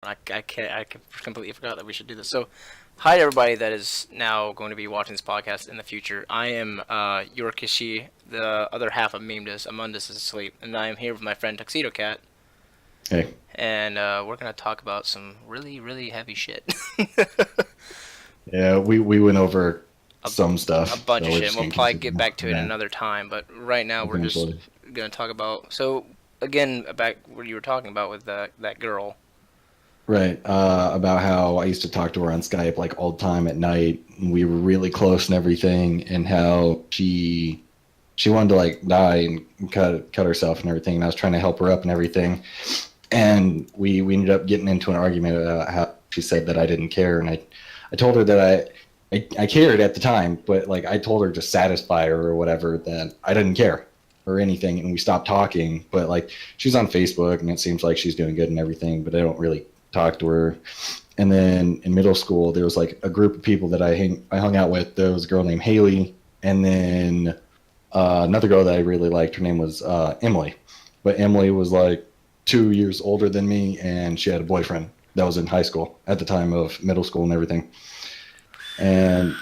I completely forgot that we should do this. So, hi to everybody that is now going to be watching this podcast in the future. I am Yorkishi, the other half of Memedus. Amundus is asleep, and I am here with my friend Tuxedo Cat, Hey, and we're gonna talk about some really, really heavy shit. yeah, we went over a, some a stuff, bunch so of we're shit. And just we'll gonna probably continue get back to on it that another time, but right now we're just eventually. gonna talk about. So again, about what you were talking about with that girl. Right, about how I used to talk to her on Skype like all the time at night. And we were really close and everything, and how she wanted to like die and cut herself and everything. And I was trying to help her up and everything, and we ended up getting into an argument about how she said that I didn't care, and I told her that I cared at the time, but like I told her to satisfy her or whatever that I didn't care or anything, and we stopped talking. But like she's on Facebook, and it seems like she's doing good and everything, but I don't really talk to her. And then in middle school, there was like a group of people that I hung out with. There was a girl named Haley, and then another girl that I really liked. Her name was Emily, but Emily was like 2 years older than me, and she had a boyfriend that was in high school at the time of middle school and everything. And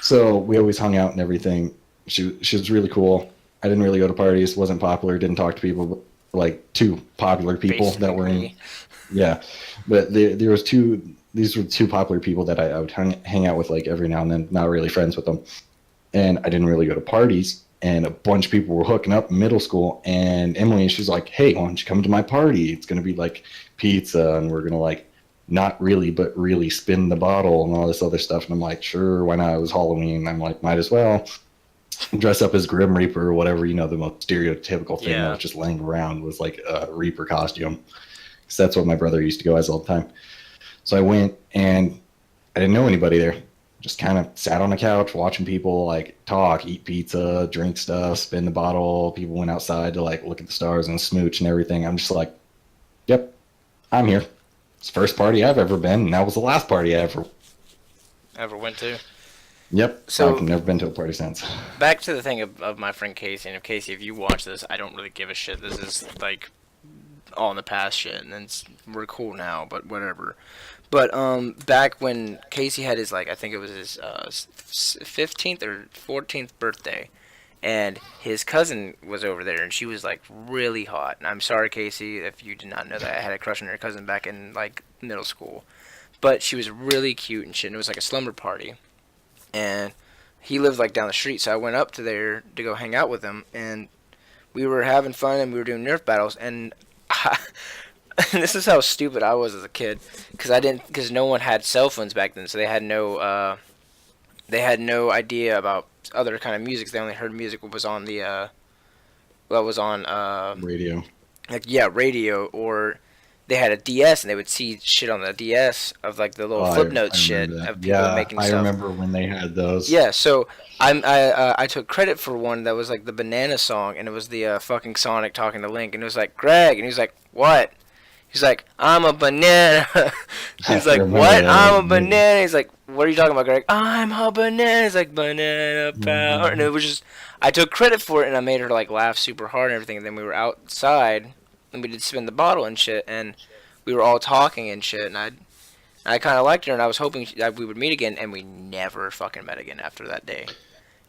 so we always hung out and everything. She was really cool. I didn't really go to parties, wasn't popular, didn't talk to people, but like two popular people Basically, that were in. agree. Yeah, but there was two. These were two popular people that I would hang out with like every now and then. Not really friends with them, and I didn't really go to parties. And a bunch of people were hooking up in middle school. And Emily, she's like, "Hey, why don't you come to my party? It's gonna be like pizza, and we're gonna like not really, but really spin the bottle and all this other stuff." And I'm like, "Sure, why not?" It was Halloween. I'm like, "Might as well dress up as Grim Reaper or whatever." You know, the most stereotypical thing that Yeah. was just laying around was like a Reaper costume. Because that's what my brother used to go as all the time. So I went, and I didn't know anybody there. Just kind of sat on the couch watching people like talk, eat pizza, drink stuff, spin the bottle. People went outside to like look at the stars and smooch and everything. I'm just like, yep, I'm here. It's the first party I've ever been, and that was the last party I ever. Ever went to? Yep, I've So never been to a party since. back to the thing of my friend Casey, and if Casey, if you watch this, I don't really give a shit. This is like all in the past shit, and we're cool now, but whatever. But back when Casey had his, like, I think it was his 15th or 14th birthday, and his cousin was over there, and she was like really hot. And I'm sorry, Casey, if you did not know that I had a crush on your cousin back in like middle school, but she was really cute and shit. And it was like a slumber party, and he lived like down the street, so I went up to there to go hang out with him, and we were having fun and we were doing Nerf battles, and this is how stupid I was as a kid, because no one had cell phones back then, so they had no idea about other kind of music. They only heard music what was on the what was on Radio. like, yeah, radio, or they had a DS and they would see shit on the DS of like the Oh, little flip I notes shit remember that. of people Yeah, making I stuff. remember when they had those. Yeah, so I took credit for one that was like the banana song, and it was the fucking Sonic talking to Link, and it was like Greg, and he was like, "What?" He's like, "I'm a banana." He's I like, remember "What? that. That I'm was a amazing. banana." He's like, "What are you talking about, Greg?" "I'm a banana." He's like, "Banana power," and Mhm. it was just I took credit for it, and I made her like laugh super hard and everything. And then we were outside, and we did spin the bottle and shit, and we were all talking and shit, and I kind of liked her, and I was hoping that we would meet again, and we never fucking met again after that day.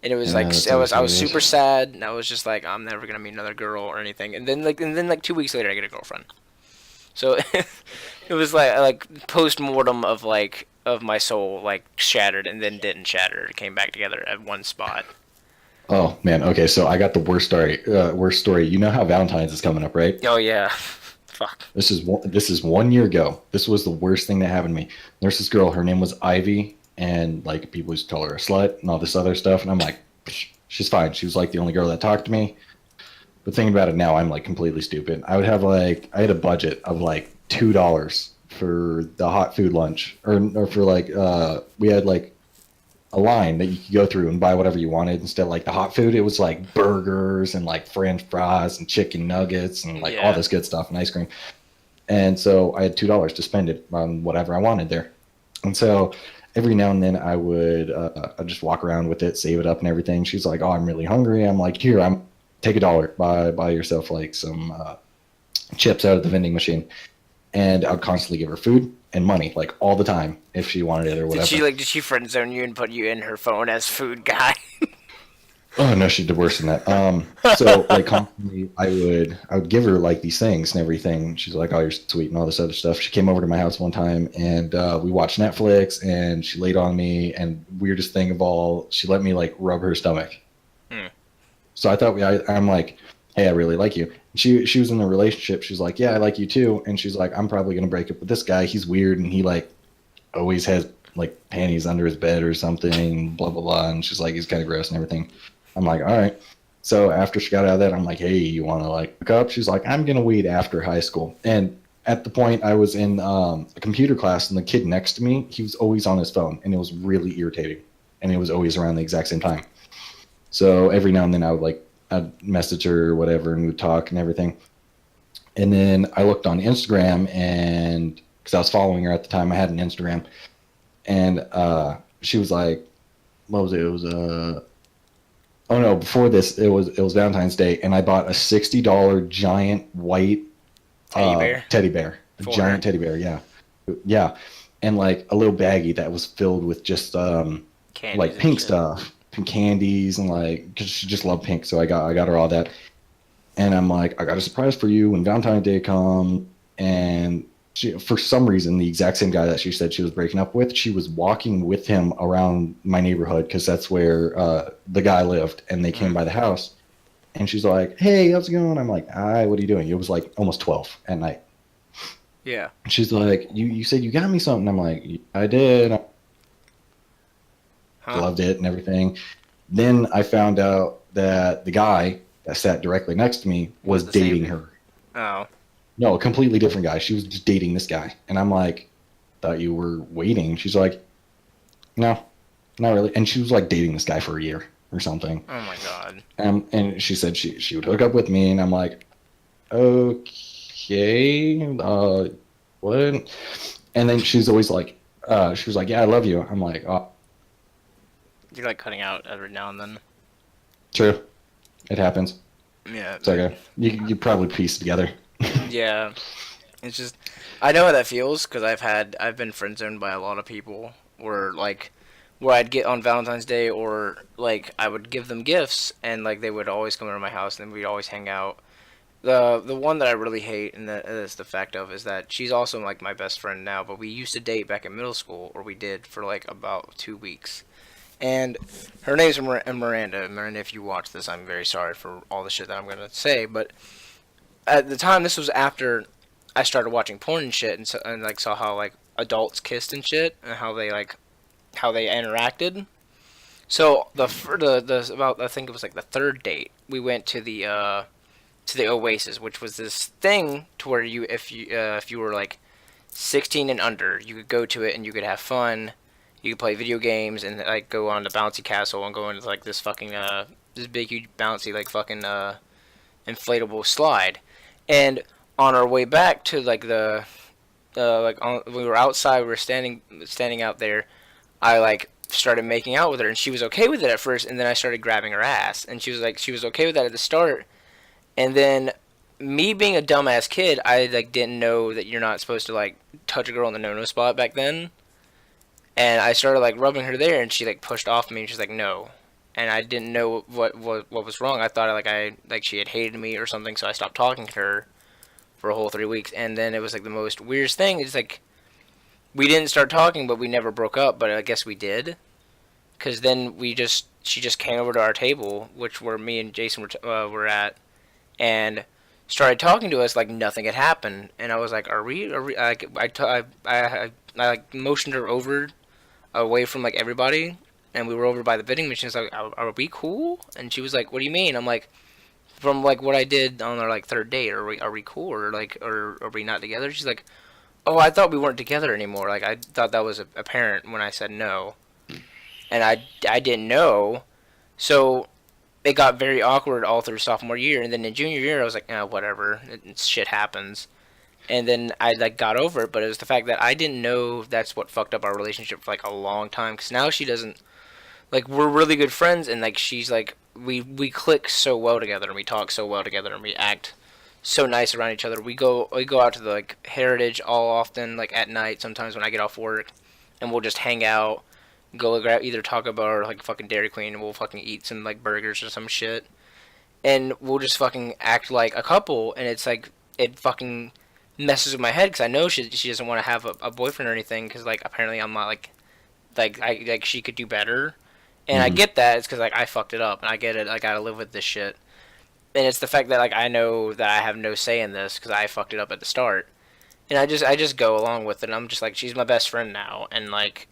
And it was Yeah, like that's always I how was it is. super sad, and I was just like, I'm never gonna meet another girl or anything. And then like 2 weeks later, I get a girlfriend. So it was like post mortem of like of my soul like shattered and then didn't shatter. It came back together at one spot. Oh man, okay, so I got the worst story. Worst story. You know how Valentine's is coming up, right? Oh yeah, fuck. This is 1 year ago. This was the worst thing that happened to me. There's this girl. Her name was Ivy, and like people used to call her a slut and all this other stuff. And I'm like, "Psh, she's fine. She was like the only girl that talked to me. But thinking about it now, I'm like completely stupid. I had a budget of like $2 for the hot food lunch, or for like we had like a line that you could go through and buy whatever you wanted. Instead of like the hot food, it was like burgers and like French fries and chicken nuggets and like all Yeah. this good stuff and ice cream. And so I had $2 to spend it on whatever I wanted there. And so every now and then I'd just walk around with it, save it up and everything. She's like, "Oh, I'm really hungry." I'm like, "Here, I'm take $1, buy yourself like some chips out of the vending machine." and I'd constantly give her food and money, like all the time, if she wanted it or whatever. Did she friend zone you and put you in her phone as food guy? Oh no, she did worse than that. So like constantly, I would give her like these things and everything. She's like, "Oh, you're sweet," and all this other stuff. She came over to my house one time, and we watched Netflix, and she laid on me, and weirdest thing of all, she let me like rub her stomach. Hmm. So I thought I'm like, "Hey, I really like you." She was in a relationship. She's like, "Yeah, I like you too," and she's like, "I'm probably gonna break up with this guy. He's weird, and he like always has like panties under his bed or something, blah blah blah." And she's like, "He's kind of gross and everything." I'm like, "All right." So after she got out of that, I'm like, "Hey, you want to like hook up?" She's like, "I'm gonna wait after high school." And at the point, I was in a computer class, and the kid next to me, he was always on his phone, and it was really irritating. And it was always around the exact same time. So every now and then, I'd message her or whatever, and we'd talk and everything. And then I looked on Instagram, and because I was following her at the time, I had an Instagram, and she was like, "What was it? It was oh no, before this it was Valentine's Day, and I bought a $60 giant white Teddy bear teddy bear, a for her. giant teddy bear, yeah, yeah, and like a little baggie that was filled with just Candies like and pink shit. stuff, pink candies, and like because she just loved pink, so I got her all that, and I'm like, I got a surprise for you when Valentine's Day comes, and she, for some reason, the exact same guy that she said she was breaking up with, she was walking with him around my neighborhood because that's where the guy lived, and they came Mm. by the house, and she's like, "Hey, how's it going?" I'm like, "Hi, what are you doing?" It was like almost 12 at night. Yeah. She's like, "You said you got me something." I'm like, "I did. I Huh? loved it and everything." Then I found out that the guy that sat directly next to me Was was the same. dating her. Oh. No, a completely different guy. She was just dating this guy. And I'm like, "Thought you were waiting." She's like, "No, not really." And she was like dating this guy for a year or something. Oh my god. And she said she would hook up with me. And I'm like, "Okay, what?" And then she's always like, she was like, "Yeah, I love you." I'm like, "Oh, You're like cutting out every now and then. true. It happens. Yeah. It's okay. You probably piece together." Yeah. It's just I know how that feels because I've been friend zoned by a lot of people where I'd get on Valentine's Day or like I would give them gifts and like they would always come over to my house and we'd always hang out. The one that I really hate and that is the fact of is that she's also like my best friend now, but we used to date back in middle school or we did for like about 2 weeks. And her name's Miranda. Miranda, if you watch this, I'm very sorry for all the shit that I'm gonna say, but at the time this was after I started watching porn and shit, and like saw how like adults kissed and shit, and how they interacted. So the about I think it was like the third date we went to the Oasis, which was this thing to where if you were like 16 and under, you could go to it and you could have fun. You could play video games and like go on the bouncy castle and go into like this fucking this big huge bouncy like fucking inflatable slide. And on our way back to like the we were outside, we were standing out there. I like started making out with her, and she was okay with it at first, and then I started grabbing her ass, and she was okay with that at the start, and then me being a dumbass kid, I like didn't know that you're not supposed to like touch a girl in the no no spot back then, and I started like rubbing her there, and she like pushed off me, and she's like no, and I didn't know what was wrong. I thought I like she had hated me or something, so I stopped talking to her for a whole 3 weeks, and then it was like the most weirdest thing. It's like we didn't start talking, but we never broke up. But I guess we did, because then she just came over to our table, which where me and Jason were at, and started talking to us like nothing had happened. And I was like, are we?" I like motioned her over away from like everybody, and we were over by the vending machines. Like, are we cool? And she was like, "What do you mean?" I'm like, "From like what I did on our like third date, are we cool or like or are we not together?" She's like, "Oh, I thought we weren't together anymore. Like I thought that was apparent when I said no, and I didn't know, so." It got very awkward all through sophomore year, and then in junior year, I was like, "Oh, whatever, shit happens." And then I like got over it, but it was the fact that I didn't know that's what fucked up our relationship for like a long time. Because now she doesn't like we're really good friends, and like she's like we click so well together, and we talk so well together, and we act so nice around each other. We go out to the like Heritage all often, like at night. Sometimes when I get off work, and we'll just hang out, go grab either Taco Bell or like fucking Dairy Queen, and we'll fucking eat some like burgers or some shit, and we'll just fucking act like a couple, and it's like it fucking messes with my head because I know she doesn't want to have a boyfriend or anything because like apparently I'm not like I like she could do better, and I Hmm. get that it's because like I fucked it up and I get it. I gotta live with this shit, and it's the fact that like I know that I have no say in this because I fucked it up at the start, and I just go along with it. And I'm just like she's my best friend now, and like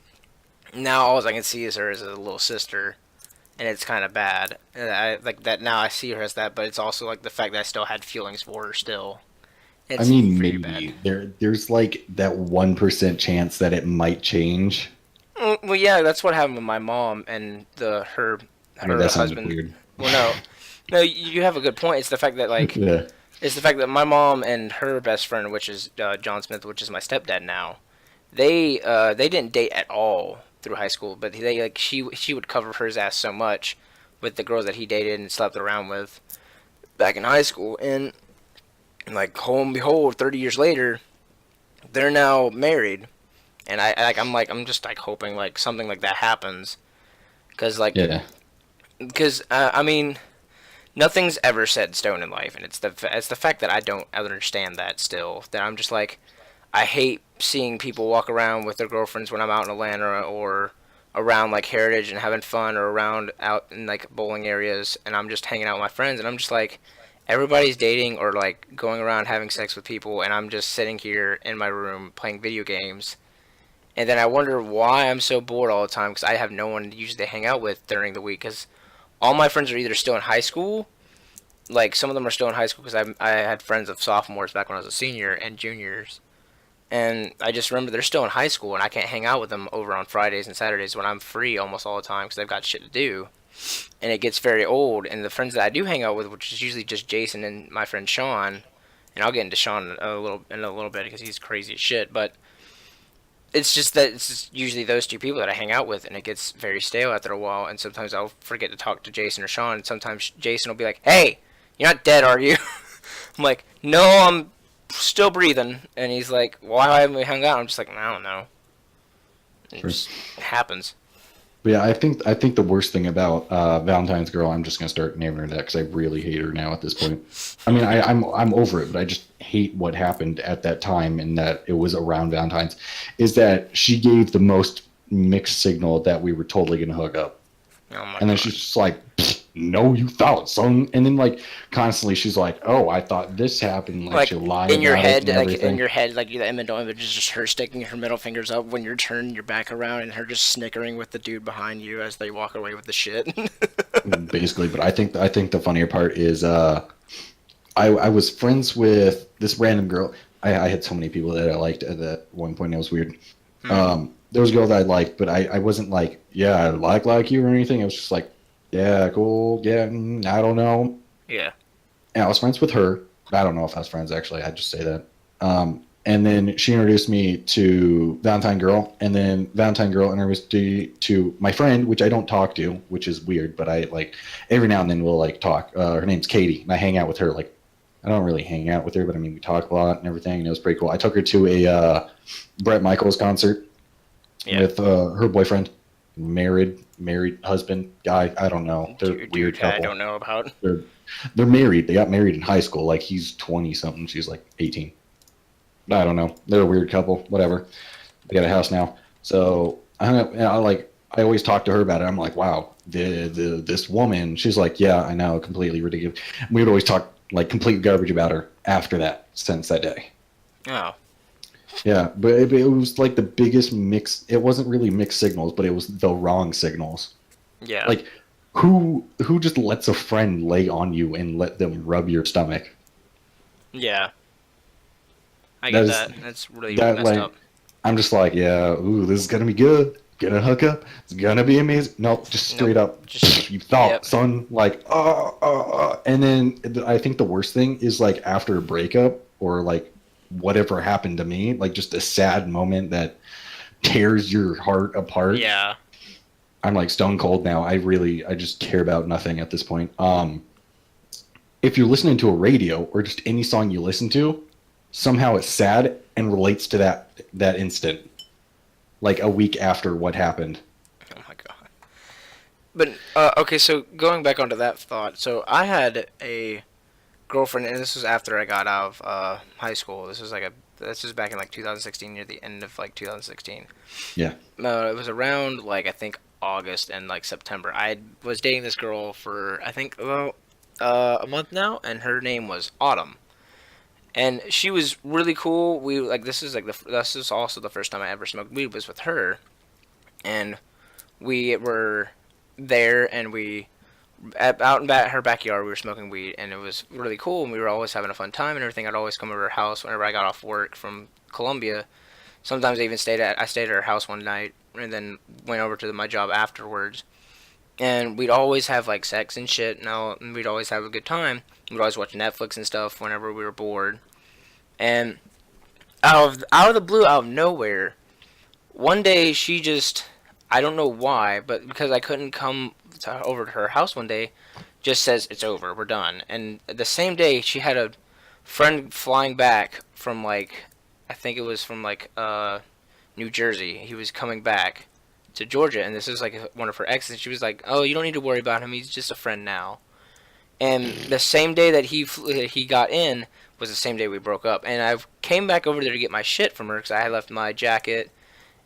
now all I can see is her as a little sister, and it's kind of bad. And I like that now I see her as that, but it's also like the fact that I still had feelings for her still. I It's mean, pretty bad. maybe there's like that 1% chance that it might change. Well, yeah, that's what happened with my mom and the her I mean, her that sounds husband. weird. Well, no, no, you have a good point. It's the fact that like Yeah. it's the fact that my mom and her best friend, which is John Smith, which is my stepdad now, they didn't date at all through high school, but they like she would cover his ass so much with the girls that he dated and slept around with back in high school, and like lo and behold, 30 years later, they're now married, and I'm just like hoping like something like that happens, cause like Yeah. because I mean nothing's ever set in stone in life, and it's the fact that I don't understand that still. That I'm just like, I hate seeing people walk around with their girlfriends when I'm out in Atlanta or around like Heritage and having fun or around out in like bowling areas, and I'm just hanging out with my friends, and I'm just like, everybody's dating or like going around having sex with people, and I'm just sitting here in my room playing video games. And then I wonder why I'm so bored all the time because I have no one usually to hang out with during the week because all my friends are either still in high school, like some of them are still in high school because I had friends of sophomores back when I was a senior and juniors, and I just remember they're still in high school and I can't hang out with them over on Fridays and Saturdays when I'm free almost all the time because they've got shit to do, and it gets very old. And the friends that I do hang out with, which is usually just Jason and my friend Sean, and I'll get into Sean in a little bit because he's crazy as shit, but it's just that it's just usually those two people that I hang out with, and it gets very stale after a while. And sometimes I'll forget to talk to Jason or Sean. And sometimes Jason will be like, "Hey, you're not dead, are you?" I'm like, "No, I'm still breathing." And he's like, "Why haven't we hung out?" I'm just like, "I don't know." It Sure. just happens. But yeah, I think the worst thing about Valentine's girl, I'm just gonna start naming her that because I really hate her now at this point. I mean, I'm over it, but I just hate what happened at that time and that it was around Valentine's. Is that she gave the most mixed signal that we were totally gonna hook up, Oh my and then god. she's just like, "No, you thought, son," and then like constantly she's like, "Oh, I thought this happened," like Like she'll lie in your about it head, and like in everything. your head, like the mental image is just her sticking her middle fingers up when you're turning your back around, and her just snickering with the dude behind you as they walk away with the shit. Basically. But I think the funnier part is I was friends with this random girl. I had so many people that I liked at that one point. It was weird. Hmm. There was a girl that I liked, but I wasn't like, yeah, I like you or anything. I was just like, yeah, cool, yeah, I don't know. Yeah. And I was friends with her. I don't know if I was friends actually. I just say that. And then she introduced me to Valentine Girl, and then Valentine Girl introduced me to my friend, which I don't talk to, which is weird, but I like every now and then we'll like talk. Her name's Katie, and I hang out with her. Like I don't really hang out with her, but I mean we talk a lot and everything, and it was pretty cool. I took her to a Brett Michaels concert Yeah. with her boyfriend, married husband guy. I don't know. They're a weird Dude, I don't couple. know about. They're they're married. They got married in high school. Like he's 20 something, she's like 18. I don't know. They're a weird couple. Whatever. They got a house now. So I hung up. And I always talk to her about it. I'm like, wow, this woman. She's like, yeah, I know, completely ridiculous. We would always talk like complete garbage about her after that. Since that day. Oh. Yeah, but it was like the biggest mix. It wasn't really mixed signals, but it was the wrong signals. Yeah. Like, who just lets a friend lay on you and let them rub your stomach? Yeah. I That get is that. That's really that messed like up. I'm just like, yeah, ooh, this is gonna be good. Gonna hook up. It's gonna be amazing. Nope, just Nope. straight up. Just. You thought, Yep. son. Like, and then I think the worst thing is like after a breakup or like whatever happened to me, like just a sad moment that tears your heart apart. Yeah. I'm like stone cold now. I just care about nothing at this point. if you're listening to a radio or just any song you listen to, somehow it's sad and relates to that instant, like a week after what happened. Oh my god. But okay, so going back onto that thought, so I had a girlfriend, and this was after I got out of high school. This was back in like 2016, near the end of like 2016. Yeah. It was around like I think August and like September. I was dating this girl for I think about a month now, and her name was Autumn, and she was really cool. We like this is also the first time I ever smoked weed was with her, and we were there, and out in her backyard we were smoking weed, and it was really cool, and we were always having a fun time and everything. I'd always come over to her house whenever I got off work from Columbia. Sometimes I stayed at her house one night and then went over to my job afterwards. And we'd always have like sex and shit, and we'd always have a good time. We'd always watch Netflix and stuff whenever we were bored. And out of the blue, out of nowhere, one day she just, I don't know why, but because I couldn't come over to her house one day, just says it's over, we're done. And the same day she had a friend flying back from like, I think it was from like New Jersey. He was coming back to Georgia, and this is like one of her exes. She was like, "Oh, you don't need to worry about him. He's just a friend now." And the same day that he got in was the same day we broke up. And I came back over there to get my shit from her because I had left my jacket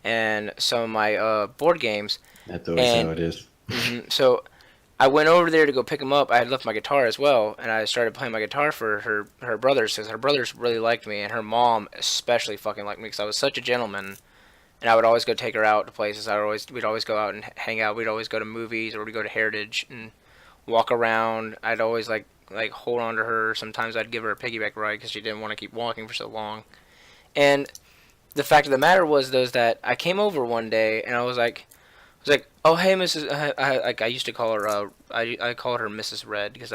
and some of my board games. That's always how it is. So I went over there to go pick him up. I had left my guitar as well, and I started playing my guitar for her brothers because her brothers really liked me, and her mom especially fucking liked me because I was such a gentleman. And I would always go take her out to places. We'd always go out and hang out. We'd always go to movies, or we'd go to Heritage and walk around. I'd always like hold on to her. Sometimes I'd give her a piggyback ride because she didn't want to keep walking for so long. And the fact of the matter was, though, is that I came over one day and I was like, "Oh, hey, Mrs." I used to call her. I called her Mrs. Red because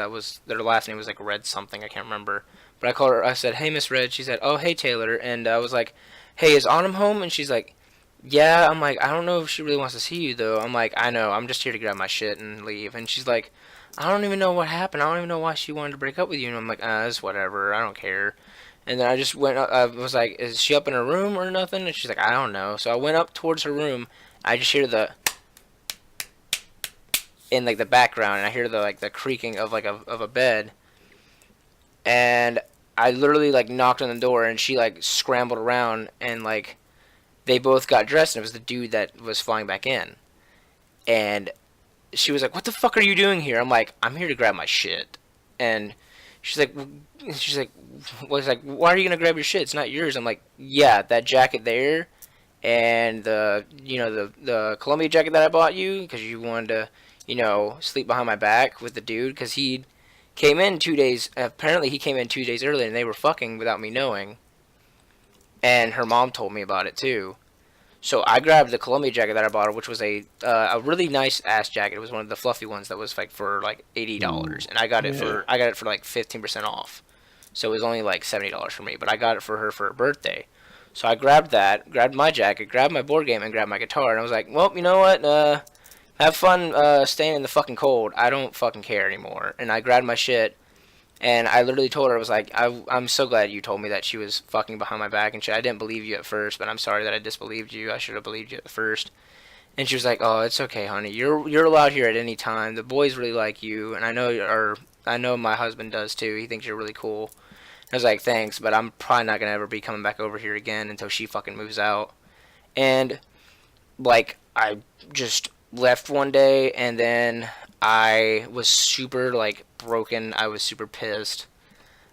their last name was like Red something. I can't remember. But I called her. I said, "Hey, Miss Red." She said, "Oh, hey, Taylor." And I was like, "Hey, is Autumn home?" And she's like, "Yeah." I'm like, "I don't know if she really wants to see you, though." I'm like, "I know. I'm just here to grab my shit and leave." And she's like, "I don't even know what happened. I don't even know why she wanted to break up with you." And I'm like, it's whatever. I don't care." And then I just went. I was like, "Is she up in her room or nothing?" And she's like, "I don't know." So I went up towards her room. I just hear in like the background, and I hear the creaking of of a bed. And I literally like knocked on the door, and she like scrambled around, and like they both got dressed, and it was the dude that was flying back in. And she was like, "What the fuck are you doing here?" I'm like, "I'm here to grab my shit." And she's like, "Why are you gonna grab your shit? It's not yours." I'm like, "Yeah, that jacket there, and the Columbia jacket that I bought you because you wanted to, sleep behind my back with the dude because he came in 2 days. Apparently, he came in 2 days early, and they were fucking without me knowing." And her mom told me about it too. So I grabbed the Columbia jacket that I bought her, which was a really nice ass jacket. It was one of the fluffy ones that was like for like $80, and I got it for like 15% off. So it was only like $70 for me, but I got it for her birthday. So I grabbed my jacket, grabbed my board game, and grabbed my guitar, and I was like, "Well, you know what? Have fun staying in the fucking cold. I don't fucking care anymore." And I grabbed my shit. And I literally told her, I was like, I'm so glad you told me that she was fucking behind my back and shit. I didn't believe you at first, but I'm sorry that I disbelieved you. I should have believed you at first. And she was like, "Oh, it's okay, honey. You're allowed here at any time. The boys really like you, and I know my husband does too. He thinks you're really cool." I was like, "Thanks, but I'm probably not gonna ever be coming back over here again until she fucking moves out." And like I just left one day, and then I was super like broken. I was super pissed.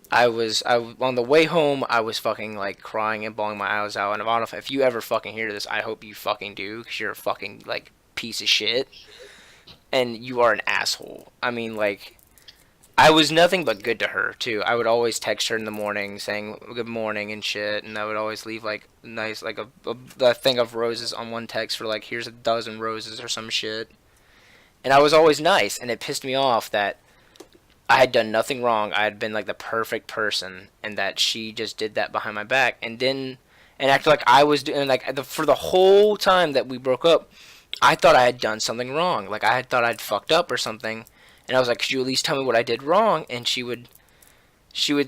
I on the way home. I was fucking like crying and bawling my eyes out. And I don't know if you ever fucking hear this, I hope you fucking do, because you're a fucking like piece of shit, and you are an asshole. I mean, like, I was nothing but good to her too. I would always text her in the morning saying good morning and shit, and I would always leave like nice like a thing of roses on one text for like, "Here's a dozen roses" or some shit. And I was always nice, and it pissed me off that I had done nothing wrong. I had been like the perfect person, and that she just did that behind my back, and acted like I was doing like for the whole time that we broke up. I thought I had done something wrong. Like I had thought I'd fucked up or something, and I was like, "Could you at least tell me what I did wrong?" And she would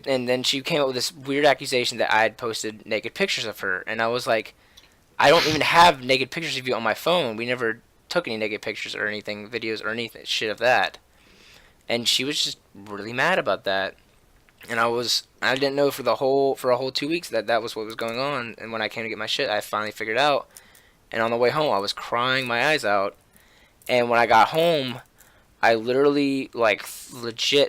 and then she came up with this weird accusation that I had posted naked pictures of her, and I was like, I don't even have naked pictures of you on my phone. We never took any naked pictures or anything, videos or anything, shit of that. And she was just really mad about that. And I didn't know for a whole 2 weeks that that was what was going on. And when I came to get my shit, I finally figured out. And on the way home, I was crying my eyes out. And when I got home, I literally, like, legit